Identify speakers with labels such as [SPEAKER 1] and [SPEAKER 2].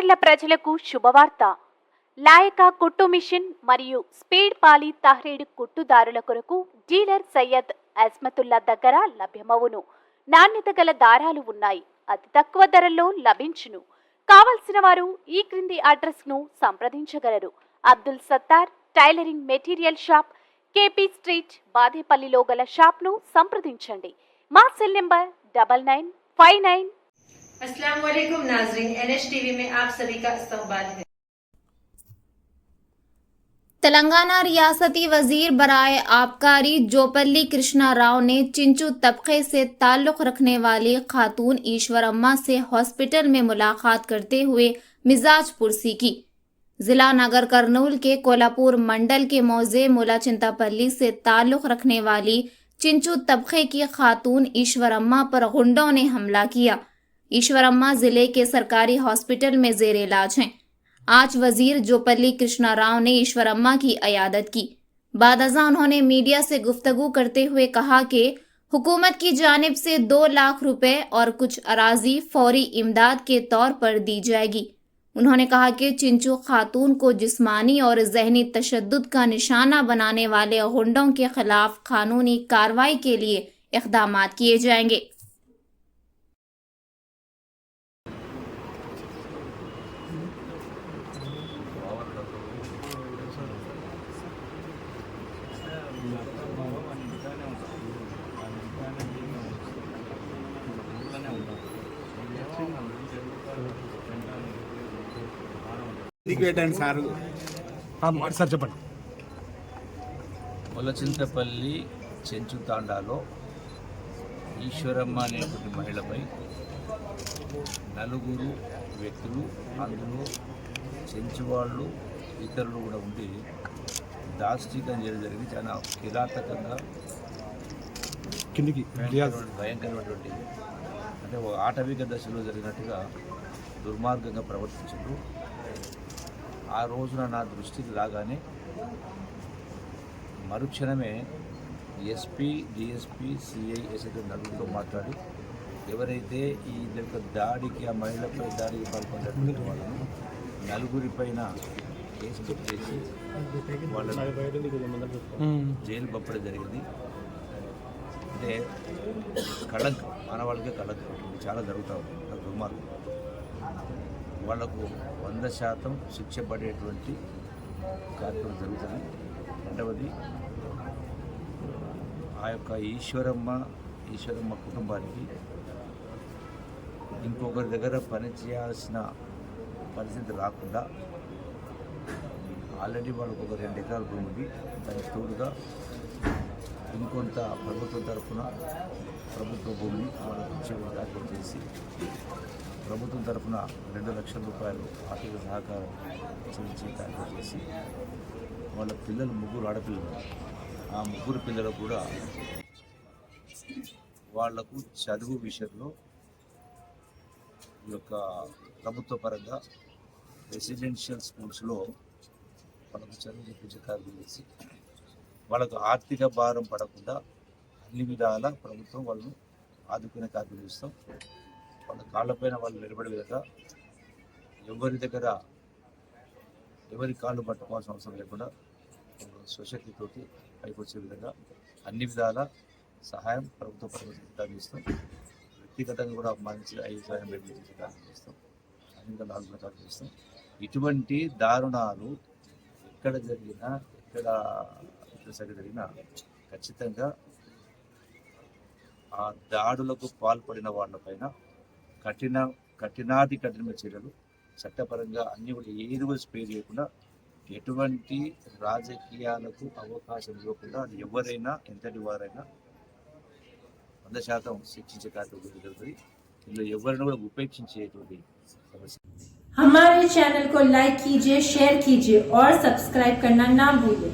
[SPEAKER 1] మాచర్ల ప్రజలకు శుభవార్త. లాయక కుట్టు మిషన్ మరియు స్పీడ్ పాలి తహ్రీడ్ కుట్టుదారుల కొరకు డీలర్ సయ్యద్ అజ్మతుల్లా దగ్గర లభ్యమవును. నాణ్యత గల దారాలు ఉన్నాయి. అతి తక్కువ ధరల్లో లభించును. కావలసిన వారు ఈ క్రింది అడ్రస్ ను సంప్రదించగలరు. Abdul Sattar tailoring material shop, KP street, బాదేపల్లిలో గల షాప్ ను సంప్రదించండి. మా సెల్ నంబర్ 9959।
[SPEAKER 2] अस्सलाम वालेकुम नाज़रीन, NH-TV में आप सभी का इस्तकबाल है।
[SPEAKER 3] तेलंगाना रियासती वजीर बराए आबकारी जोपल्ली कृष्णा राव ने चिंचू तबके से ताल्लुक़ रखने वाली खातून ईश्वरम्मा से हॉस्पिटल में मुलाकात करते हुए मिजाज पुरसी की। जिला नगर कर्नूल के कोल्हापुर मंडल के मौजे मुला चिंतापल्ली से ताल्लुक़ रखने वाली चिंचू तबके की खातून ईश्वरम्मा पर गुंडों ने हमला किया। ईश्वरम्मा जिले के सरकारी हॉस्पिटल में जेर इलाज हैं। आज वजीर जोपल्ली कृष्णा राव ने ईश्वरम्मा की अयादत की। बाद अज़ां उन्होंने मीडिया से गुफ्तगू करते हुए कहा कि हुकूमत की जानिब से 2 लाख रुपए और कुछ अराजी फौरी इमदाद के तौर पर दी जाएगी। उन्होंने कहा कि चिंचू खातून को जिस्मानी और जहनी तशद्दुद का निशाना बनाने वाले गुंडों के खिलाफ कानूनी कार्रवाई के लिए इक़दामात किए जाएंगे।
[SPEAKER 4] సార్ చెప్పండి.
[SPEAKER 5] ములచింతపల్లి చెంచు తాండాలో ఈశ్వరమ్మ అనేటువంటి మహిళపై 4 వ్యక్తులు, అందులో చెంచువాళ్ళు ఇతరులు కూడా ఉండి దాష్టీకం చేయడం జరిగింది. చాలా కిరాతకంగా భయంకరమైనటువంటి అంటే ఆటవిక దశలో జరిగినట్టుగా దుర్మార్గంగా ప్రవర్తించారు. ఆ రోజున నా దృష్టికి రాగానే మరుక్షణమే ఎస్పీ, డిఎస్పీ, సిఐ, ఎస్ఐతో నలుగురితో మాట్లాడి ఎవరైతే ఈ యొక్క దాడికి, ఆ మహిళపై దాడికి పాల్పడినటువంటి వాళ్ళను 4 పైన కేసు పెట్టేసి వాళ్ళని జైలు పంపడం జరిగింది. అంటే కళంకం, మానవాళ్ళకే కళంకం చాలా జరుగుతూ ఉంది. దుర్మార్గం. వాళ్లకు 100% శిక్ష పడేటువంటి కార్యక్రమం జరుగుతుంది. రెండవది ఆ యొక్క ఈశ్వరమ్మ కుటుంబానికి ఇంకొకరి దగ్గర పని చేయాల్సిన పరిస్థితి రాకుండా ఆల్రెడీ వాళ్ళకు ఒక 2 ఎకరాల భూమి ఉంది. దానికి తోడుగా ఇంకొంత ప్రభుత్వం తరఫున ప్రభుత్వ భూమిని వాళ్ళకు ఇచ్చే కార్యక్రమం చేసి ప్రభుత్వం తరఫున 2 లక్షల రూపాయలు ఆర్థిక సహకారం చెల్లించే కార్యక్రమం చేసి వాళ్ళ పిల్లలు 3 ఆడపిల్లలు, ఆ 3 పిల్లలకు కూడా వాళ్లకు చదువు విషయంలో ఈ యొక్క ప్రభుత్వ పరంగా రెసిడెన్షియల్ స్కూల్స్లో వాళ్ళకు చదువు చెప్పించే కార్యక్రమం చేసి వాళ్ళకు ఆర్థిక భారం పడకుండా అన్ని విధాల ప్రభుత్వం వాళ్ళను ఆదుకునే కార్యక్రమం చేస్తాం. వాళ్ళ కాళ్ళపైన వాళ్ళు నిలబడే విధంగా ఎవరి కాళ్ళు పట్టుకోవాల్సిన అవసరం లేకుండా స్వశక్తితోటి పైకి వచ్చే విధంగా అన్ని విధాల సహాయం ప్రభుత్వ పరంగా చేస్తాం. వ్యక్తిగతంగా కూడా మంచి 5 సాయం చేసే కార్యక్రమం చేస్తాం. అన్ని విధాలు ఆలోచన కార్యక్రమం చేస్తాం. ఇటువంటి దారుణాలు ఎక్కడ జరిగినా, జరిగినా ఖచ్చితంగా ఆ దాడులకు పాల్పడిన వాళ్ళపైన కఠినమైన చర్యలు చట్టపరంగా అన్ని కూడా ఏది కూడా స్పేర్ చేయకుండా, ఎటువంటి రాజకీయాలకు అవకాశం ఇవ్వకుండా ఎవరైనా ఎంతటి వారైనా 100% శిక్షించే కార్యక్రమం జరుగుతుంది. ఇందులో ఎవరైనా కూడా ఉపేక్షించేటువంటి సమస్య.
[SPEAKER 2] हमारे चैनल को लाइक कीजिए, शेयर कीजिए और सब्सक्राइब करना ना भूलिए।